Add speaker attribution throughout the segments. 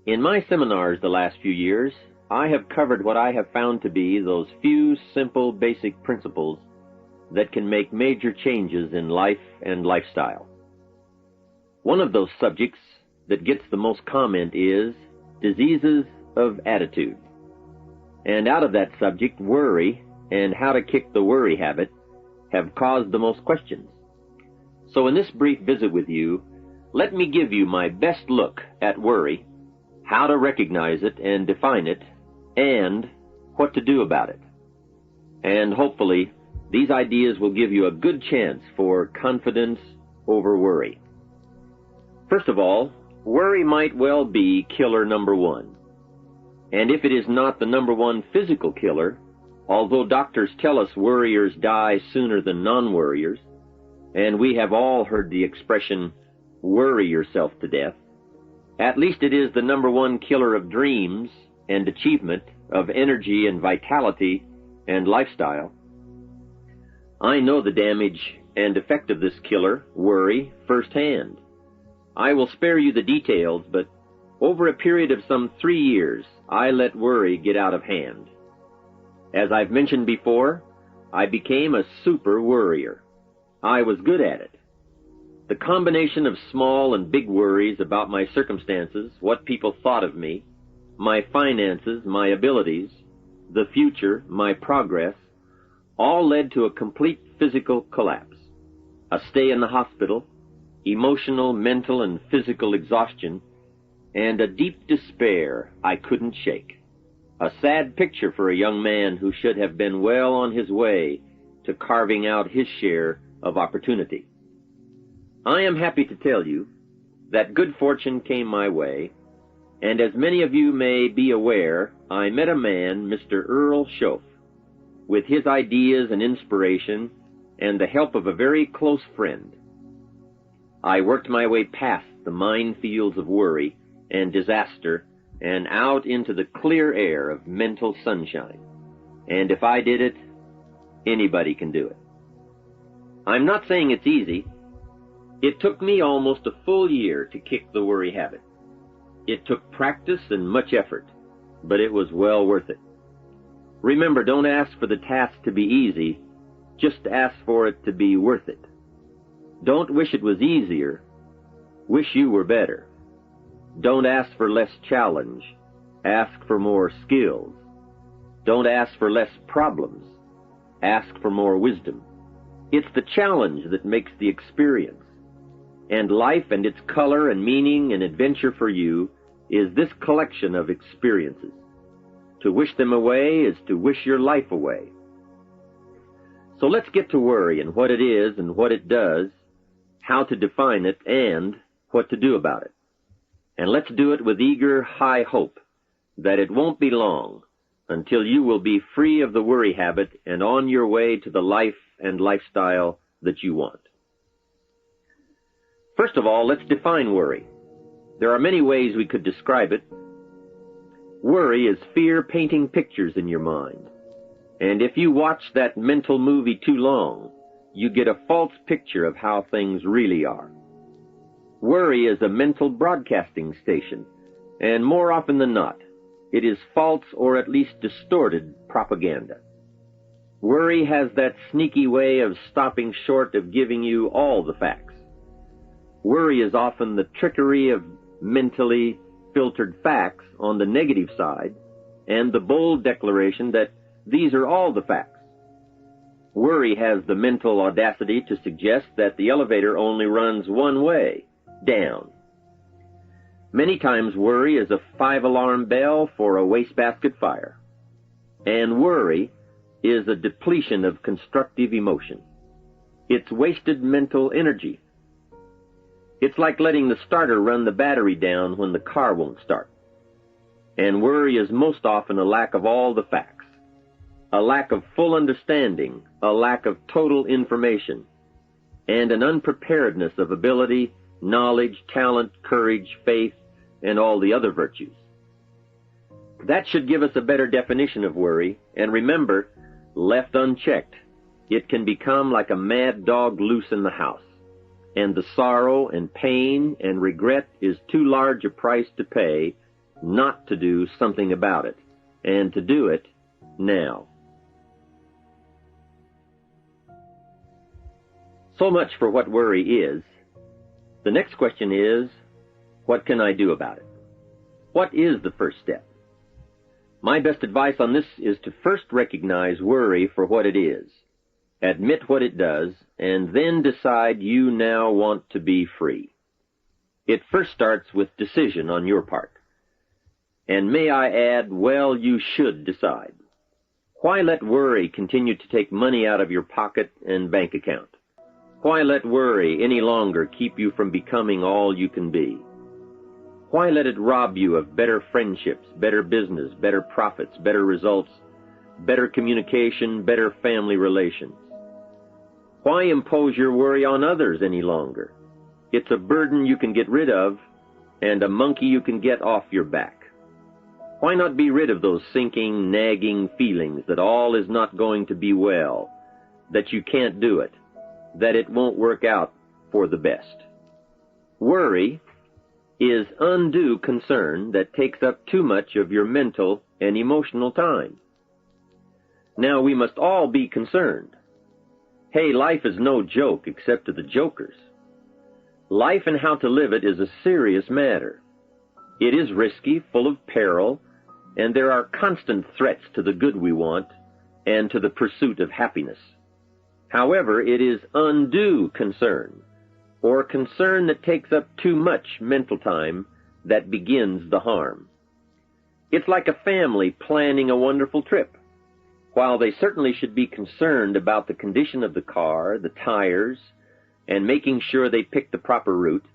Speaker 1: In my seminars the last few years, I have covered what I have found to be those few simple basic principles that can make major changes in life and lifestyle. One of those subjects that gets the most comment is diseases of attitude. And out of that subject, worry and how to kick the worry habit have caused the most questions. So in this brief visit with you, let me give you my best look at worry, how to recognize it and define it, and what to do about it. And hopefully, these ideas will give you a good chance for confidence over worry. First of all, worry might well be killer number one. And if it is not the number one physical killer, although doctors tell us worriers die sooner than non-worriers, and we have all heard the expression, worry yourself to death, at least it is the number one killer of dreams and achievement, of energy and vitality and lifestyle. I know the damage and effect of this killer, worry, firsthand. I will spare you the details, but over a period of some 3 years, I let worry get out of hand. As I've mentioned before, I became a super worrier. I was good at it. The combination of small and big worries about my circumstances, what people thought of me, my finances, my abilities, the future, my progress, all led to a complete physical collapse, a stay in the hospital, emotional, mental, and physical exhaustion, and a deep despair I couldn't shake. A sad picture for a young man who should have been well on his way to carving out his share of opportunity. I am happy to tell you that good fortune came my way, and as many of you may be aware, I met a man, Mr. Earl Schoaf, with his ideas and inspiration and the help of a very close friend. I worked my way past the minefields of worry and disaster and out into the clear air of mental sunshine. And if I did it, anybody can do it. I'm not saying it's easy. It took me almost a full year to kick the worry habit. It took practice and much effort, but it was well worth it. Remember, don't ask for the task to be easy, just ask for it to be worth it. Don't wish it was easier, wish you were better. Don't ask for less challenge, ask for more skills. Don't ask for less problems, ask for more wisdom. It's the challenge that makes the experience. And life and its color and meaning and adventure for you is this collection of experiences. To wish them away is to wish your life away. So let's get to worry and what it is and what it does, how to define it, and what to do about it. And let's do it with eager, high hope that it won't be long until you will be free of the worry habit and on your way to the life and lifestyle that you want. First of all, let's define worry. There are many ways we could describe it. Worry is fear painting pictures in your mind. And if you watch that mental movie too long, you get a false picture of how things really are. Worry is a mental broadcasting station, and more often than not, it is false or at least distorted propaganda. Worry has that sneaky way of stopping short of giving you all the facts. Worry is often the trickery of mentally filtered facts on the negative side and the bold declaration that these are all the facts. Worry has the mental audacity to suggest that the elevator only runs one way, down. Many times worry is a 5-alarm bell for a wastebasket fire. And worry is a depletion of constructive emotion. It's wasted mental energy. It's like letting the starter run the battery down when the car won't start. And worry is most often a lack of all the facts, a lack of full understanding, a lack of total information, and an unpreparedness of ability, knowledge, talent, courage, faith, and all the other virtues. That should give us a better definition of worry, and remember, left unchecked, it can become like a mad dog loose in the house, and the sorrow and pain and regret is too large a price to pay not to do something about it, and to do it now. So much for what worry is. The next question is, what can I do about it? What is the first step? My best advice on this is to first recognize worry for what it is, admit what it does, and then decide you now want to be free. It first starts with decision on your part. And may I add, well, you should decide. Why let worry continue to take money out of your pocket and bank account? Why let worry any longer keep you from becoming all you can be? Why let it rob you of better friendships, better business, better profits, better results, better communication, better family relations? Why impose your worry on others any longer? It's a burden you can get rid of and a monkey you can get off your back. Why not be rid of those sinking, nagging feelings that all is not going to be well, that you can't do it, that it won't work out for the best? Worry is undue concern that takes up too much of your mental and emotional time. Now, we must all be concerned. Hey, life is no joke except to the jokers. Life and how to live it is a serious matter. It is risky, full of peril, and there are constant threats to the good we want and to the pursuit of happiness. However, it is undue concern, or concern that takes up too much mental time, that begins the harm. It's like a family planning a wonderful trip. While they certainly should be concerned about the condition of the car, the tires, and making sure they pick the proper route,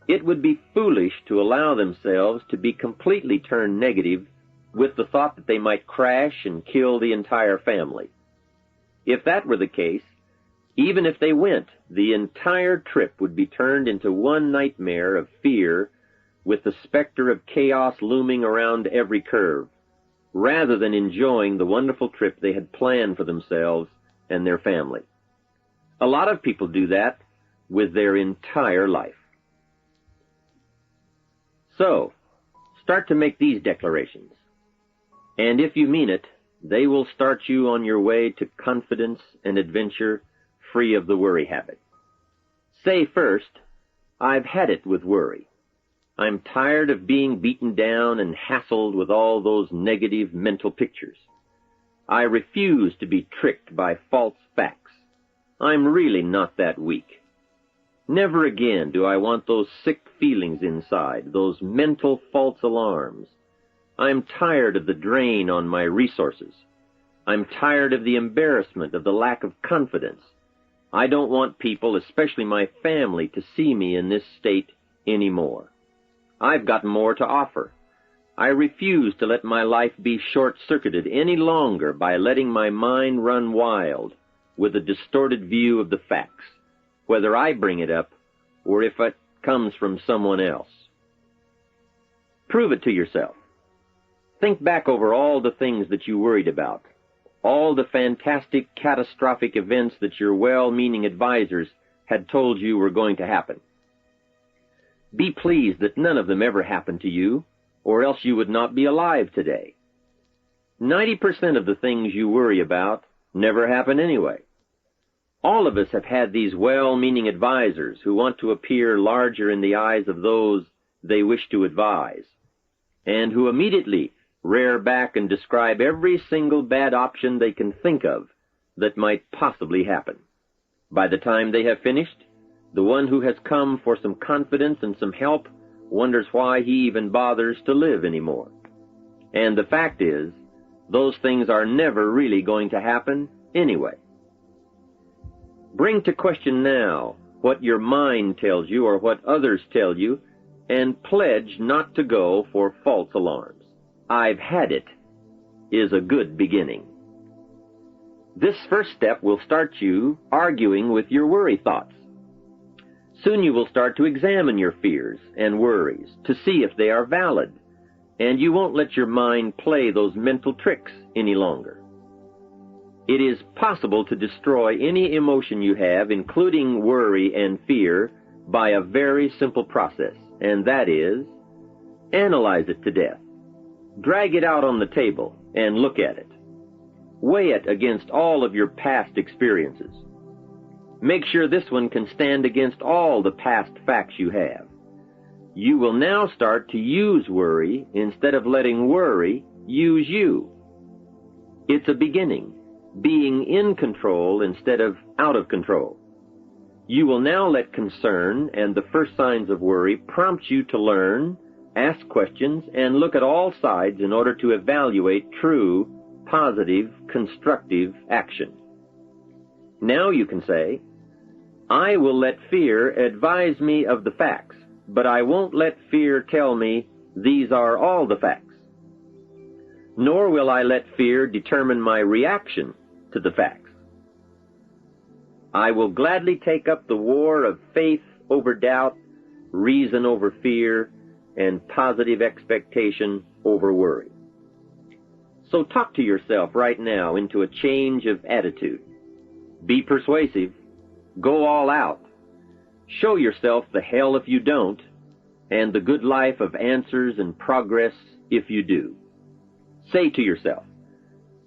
Speaker 1: it would be foolish to allow themselves to be completely turned negative with the thought that they might crash and kill the entire family. If that were the case, even if they went, the entire trip would be turned into one nightmare of fear with the specter of chaos looming around every curve, rather than enjoying the wonderful trip they had planned for themselves and their family. A lot of people do that with their entire life. So, start to make these declarations. And if you mean it, they will start you on your way to confidence and adventure, free of the worry habit. Say first, I've had it with worry. I'm tired of being beaten down and hassled with all those negative mental pictures. I refuse to be tricked by false facts. I'm really not that weak. Never again do I want those sick feelings inside, those mental false alarms. I'm tired of the drain on my resources. I'm tired of the embarrassment of the lack of confidence. I don't want people, especially my family, to see me in this state anymore. I've got more to offer. I refuse to let my life be short-circuited any longer by letting my mind run wild with a distorted view of the facts, whether I bring it up or if it comes from someone else. Prove it to yourself. Think back over all the things that you worried about, all the fantastic, catastrophic events that your well-meaning advisors had told you were going to happen. Be pleased that none of them ever happened to you, or else you would not be alive today. 90% of the things you worry about never happen anyway. All of us have had these well-meaning advisors who want to appear larger in the eyes of those they wish to advise, and who immediately rear back and describe every single bad option they can think of that might possibly happen. By the time they have finished, the one who has come for some confidence and some help wonders why he even bothers to live anymore. And the fact is, those things are never really going to happen anyway. Bring to question now what your mind tells you or what others tell you, and pledge not to go for false alarms. I've had it is a good beginning. This first step will start you arguing with your worry thoughts. Soon you will start to examine your fears and worries to see if they are valid, and you won't let your mind play those mental tricks any longer. It is possible to destroy any emotion you have, including worry and fear, by a very simple process, and that is Analyze it to death. Drag it out on the table and look at it. Weigh it against all of your past experiences. Make sure this one can stand against all the past facts you have. You will now start to use worry instead of letting worry use you. It's a beginning, being in control instead of out of control. You will now let concern and the first signs of worry prompt you to learn, ask questions, and look at all sides in order to evaluate true, positive, constructive action. Now you can say, I will let fear advise me of the facts, but I won't let fear tell me these are all the facts. Nor will I let fear determine my reaction to the facts. I will gladly take up the war of faith over doubt, reason over fear, and positive expectation over worry. So talk to yourself right now into a change of attitude. Be persuasive. Go all out. Show yourself the hell if you don't, and the good life of answers and progress if you do. Say to yourself,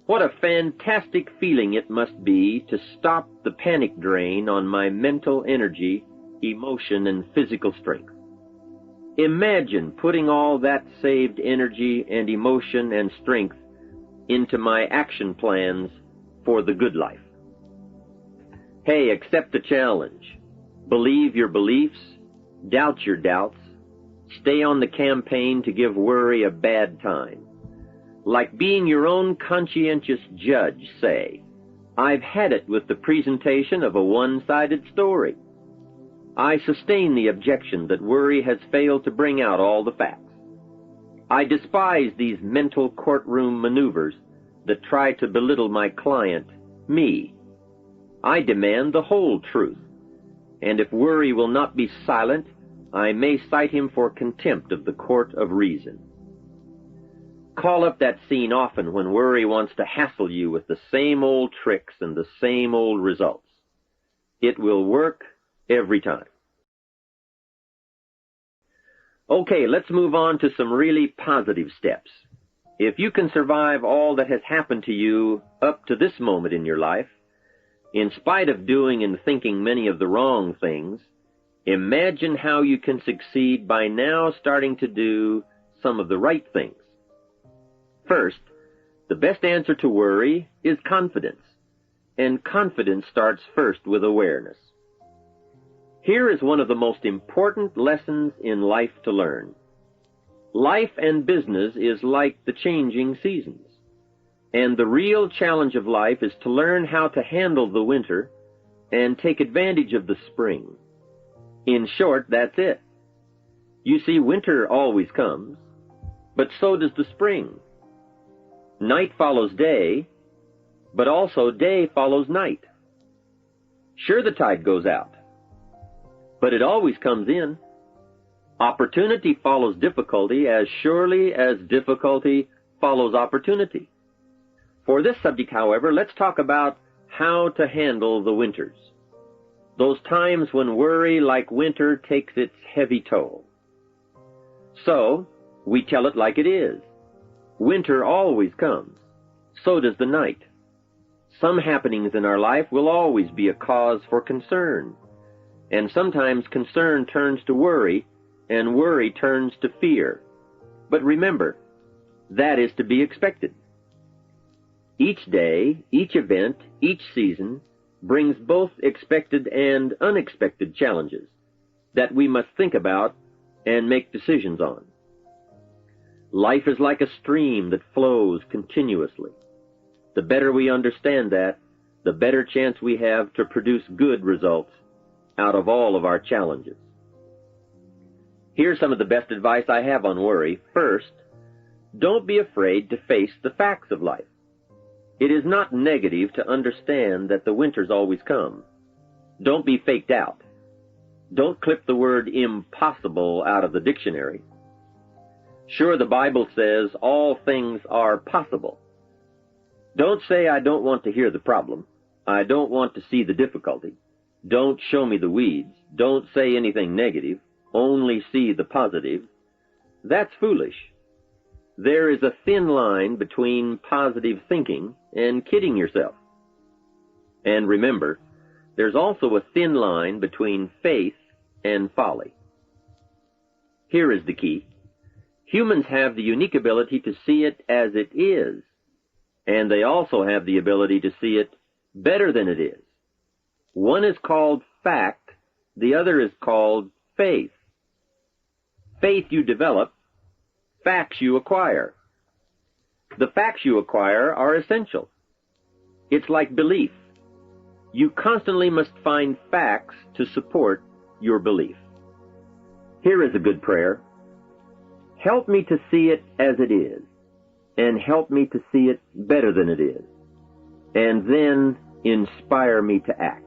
Speaker 1: what a fantastic feeling it must be to stop the panic drain on my mental energy, emotion, and physical strength. Imagine putting all that saved energy and emotion and strength into my action plans for the good life. Hey, accept the challenge. Believe your beliefs, doubt your doubts, stay on the campaign to give worry a bad time. Like being your own conscientious judge, say, I've had it with the presentation of a one-sided story. I sustain the objection that worry has failed to bring out all the facts. I despise these mental courtroom maneuvers that try to belittle my client, me. I demand the whole truth, and if worry will not be silent, I may cite him for contempt of the court of reason. Call up that scene often when worry wants to hassle you with the same old tricks and the same old results. It will work every time. Okay, let's move on to some really positive steps. If you can survive all that has happened to you up to this moment in your life, in spite of doing and thinking many of the wrong things, imagine how you can succeed by now starting to do some of the right things. First, the best answer to worry is confidence, and confidence starts first with awareness. Here is one of the most important lessons in life to learn. Life and business is like the changing seasons, and the real challenge of life is to learn how to handle the winter and take advantage of the spring. In short, that's it. You see, winter always comes, but so does the spring. Night follows day, but also day follows night. Sure, the tide goes out, but it always comes in. Opportunity follows difficulty as surely as difficulty follows opportunity. For this subject, however, let's talk about how to handle the winters. Those times when worry, like winter, takes its heavy toll. So, we tell it like it is. Winter always comes. So does the night. Some happenings in our life will always be a cause for concern. And sometimes concern turns to worry, and worry turns to fear. But remember, that is to be expected. Each day, each event, each season brings both expected and unexpected challenges that we must think about and make decisions on. Life is like a stream that flows continuously. The better we understand that, the better chance we have to produce good results out of all of our challenges. Here's some of the best advice I have on worry. First, don't be afraid to face the facts of life. It is not negative to understand that the winters always come. Don't be faked out. Don't clip the word impossible out of the dictionary. Sure, the Bible says all things are possible. Don't say, I don't want to hear the problem. I don't want to see the difficulty. Don't show me the weeds. Don't say anything negative. Only see the positive. That's foolish. There is a thin line between positive thinking and kidding yourself. And remember, there's also a thin line between faith and folly. Here is the key. Humans have the unique ability to see it as it is, and they also have the ability to see it better than it is. One is called fact, the other is called faith. Faith you develop, facts you acquire. The facts you acquire are essential. It's like belief. You constantly must find facts to support your belief. Here is a good prayer. Help me to see it as it is, and help me to see it better than it is, and then inspire me to act.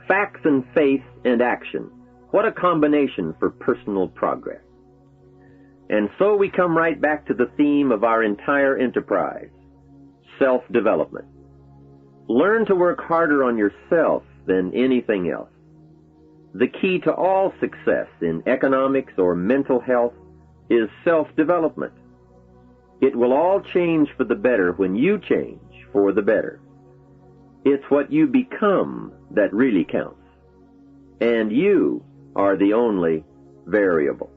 Speaker 1: Facts and faith and action. What a combination for personal progress. And so we come right back to the theme of our entire enterprise, self-development. Learn to work harder on yourself than anything else. The key to all success in economics or mental health is self-development. It will all change for the better when you change for the better. It's what you become that really counts. And you are the only variable.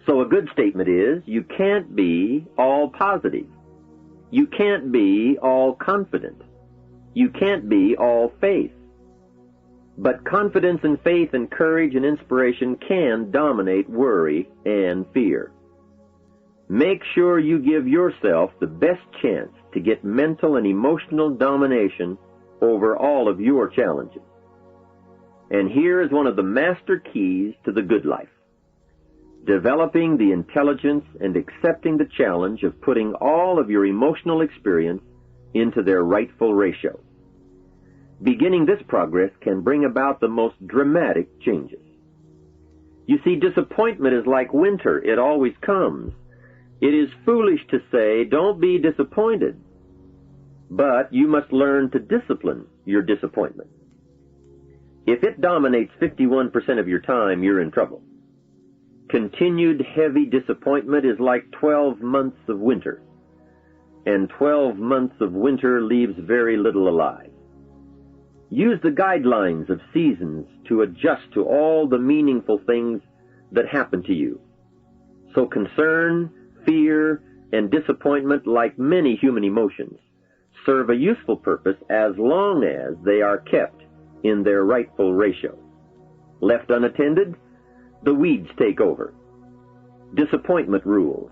Speaker 1: So a good statement is, you can't be all positive. You can't be all confident. You can't be all faith. But confidence and faith and courage and inspiration can dominate worry and fear. Make sure you give yourself the best chance to get mental and emotional domination over all of your challenges. And here is one of the master keys to the good life. Developing the intelligence and accepting the challenge of putting all of your emotional experience into their rightful ratio. Beginning this progress can bring about the most dramatic changes. You see, disappointment is like winter. It always comes. It is foolish to say, don't be disappointed. But you must learn to discipline your disappointment. If it dominates 51% of your time, you're in trouble. Continued heavy disappointment is like 12 months of winter. And 12 months of winter leaves very little alive. Use the guidelines of seasons to adjust to all the meaningful things that happen to you. So concern, fear, and disappointment, like many human emotions, serve a useful purpose as long as they are kept in their rightful ratio. Left unattended, the weeds take over. Disappointment rules.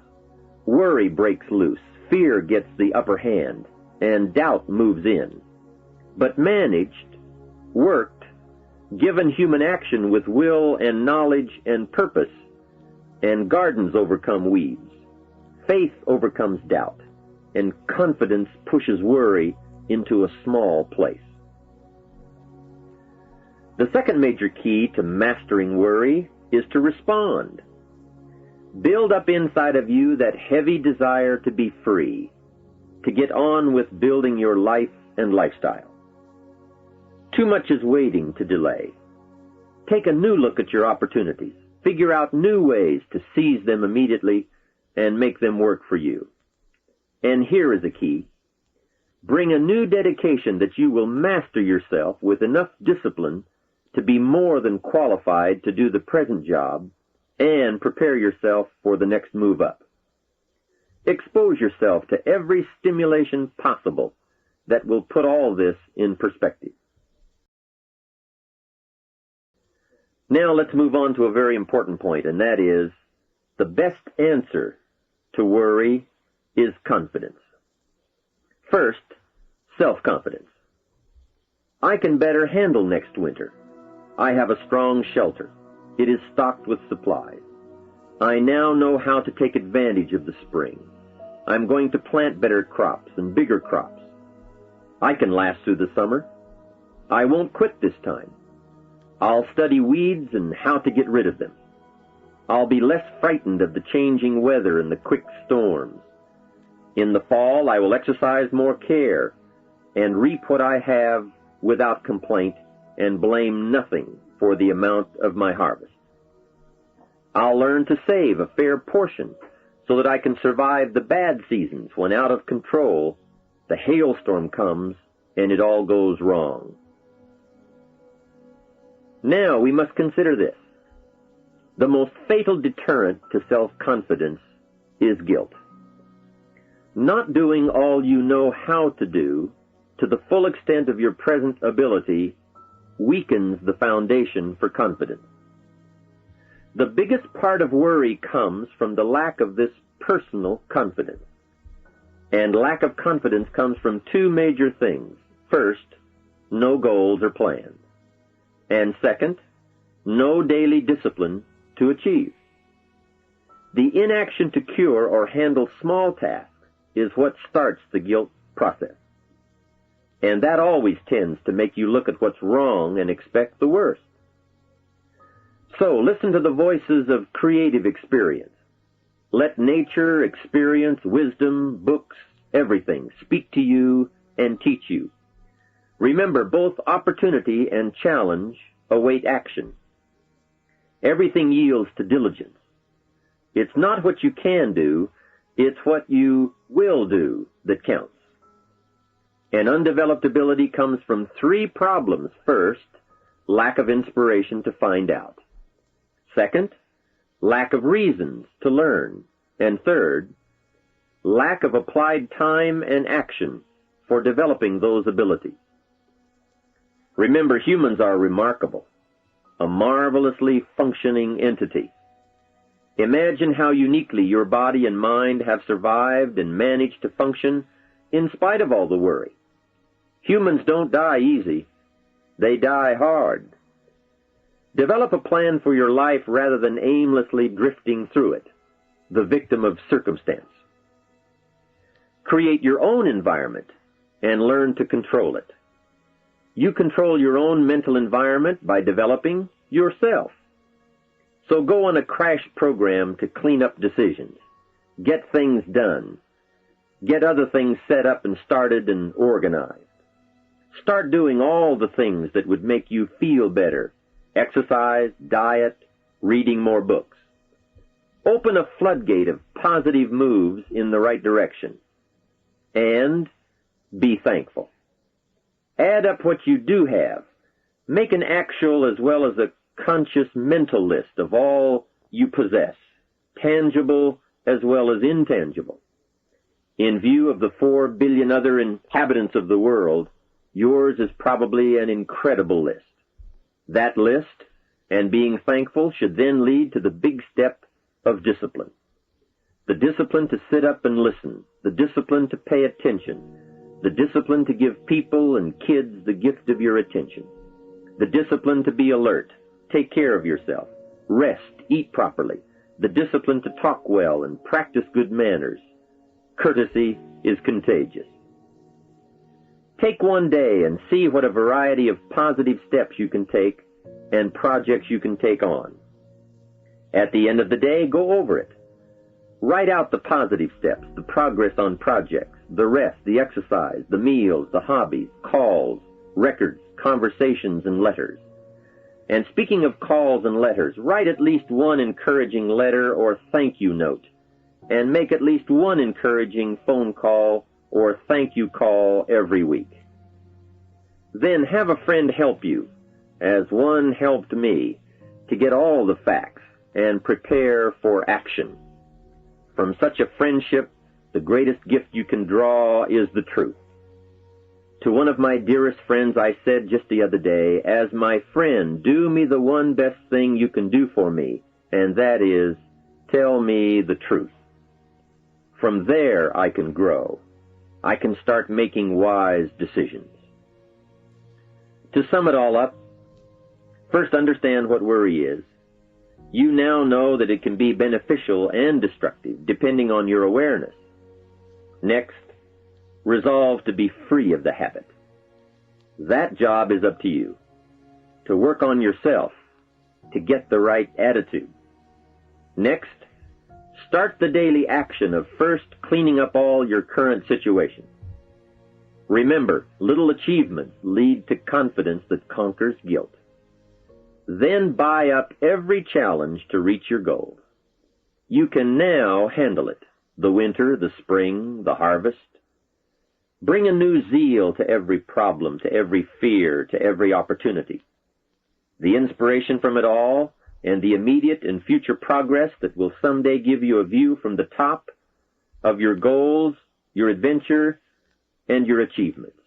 Speaker 1: Worry breaks loose. Fear gets the upper hand, and doubt moves in. But managed, worked, given human action with will and knowledge and purpose, and gardens overcome weeds. Faith overcomes doubt, and confidence pushes worry into a small place. The second major key to mastering worry is to respond. Build up inside of you that heavy desire to be free, to get on with building your life and lifestyle. Too much is waiting to delay. Take a new look at your opportunities. Figure out new ways to seize them immediately and make them work for you. And here is a key. Bring a new dedication that you will master yourself with enough discipline to be more than qualified to do the present job and prepare yourself for the next move up. Expose yourself to every stimulation possible that will put all this in perspective. Now let's move on to a very important point, and that is, the best answer to worry is confidence. First, self-confidence. I can better handle next winter. I have a strong shelter. It is stocked with supplies. I now know how to take advantage of the spring. I'm going to plant better crops and bigger crops. I can last through the summer. I won't quit this time. I'll study weeds and how to get rid of them. I'll be less frightened of the changing weather and the quick storms. In the fall, I will exercise more care and reap what I have without complaint and blame nothing for the amount of my harvest. I'll learn to save a fair portion so that I can survive the bad seasons when out of control the hailstorm comes and it all goes wrong. Now we must consider this. The most fatal deterrent to self-confidence is guilt. Not doing all you know how to do to the full extent of your present ability weakens the foundation for confidence. The biggest part of worry comes from the lack of this personal confidence. And lack of confidence comes from two major things. First, no goals or plans. And second, no daily discipline to achieve. The inaction to cure or handle small tasks is what starts the guilt process. And that always tends to make you look at what's wrong and expect the worst. So listen to the voices of creative experience. Let nature, experience, wisdom, books, everything speak to you and teach you. Remember, both opportunity and challenge await action. Everything yields to diligence. It's not what you can do, it's what you will do that counts. And undeveloped ability comes from three problems. First, lack of inspiration to find out. Second, lack of reasons to learn. And third, lack of applied time and action for developing those abilities. Remember, humans are remarkable, a marvelously functioning entity. Imagine how uniquely your body and mind have survived and managed to function in spite of all the worry. Humans don't die easy. They die hard. Develop a plan for your life rather than aimlessly drifting through it, the victim of circumstance. Create your own environment and learn to control it. You control your own mental environment by developing yourself. So go on a crash program to clean up decisions. Get things done. Get other things set up and started and organized. Start doing all the things that would make you feel better. Exercise, diet, reading more books. Open a floodgate of positive moves in the right direction. And be thankful. Add up what you do have. Make an actual as well as a conscious mental list of all you possess, tangible as well as intangible. In view of the 4 billion other inhabitants of the world, yours is probably an incredible list. That list and being thankful should then lead to the big step of discipline. The discipline to sit up and listen, the discipline to pay attention, the discipline to give people and kids the gift of your attention, the discipline to be alert, take care of yourself, rest, eat properly, the discipline to talk well and practice good manners. Courtesy is contagious. Take one day and see what a variety of positive steps you can take and projects you can take on. At the end of the day, go over it. Write out the positive steps, the progress on projects, the rest, the exercise, the meals, the hobbies, calls, records, conversations, and letters. And speaking of calls and letters, write at least one encouraging letter or thank you note, and make at least one encouraging phone call or thank you call every week. Then have a friend help you, as one helped me, to get all the facts and prepare for action. From such a friendship, the greatest gift you can draw is the truth. To one of my dearest friends I said just the other day, as my friend, do me the one best thing you can do for me, and that is, tell me the truth. From there I can grow. I can start making wise decisions. To sum it all up, first understand what worry is. You now know that it can be beneficial and destructive, depending on your awareness. Next, resolve to be free of the habit. That job is up to you. To work on yourself, to get the right attitude. Next, start the daily action of first cleaning up all your current situations. Remember, little achievements lead to confidence that conquers guilt. Then buy up every challenge to reach your goal. You can now handle it, the winter, the spring, the harvest. Bring a new zeal to every problem, to every fear, to every opportunity. The inspiration from it all, and the immediate and future progress that will someday give you a view from the top of your goals, your adventure, and your achievements.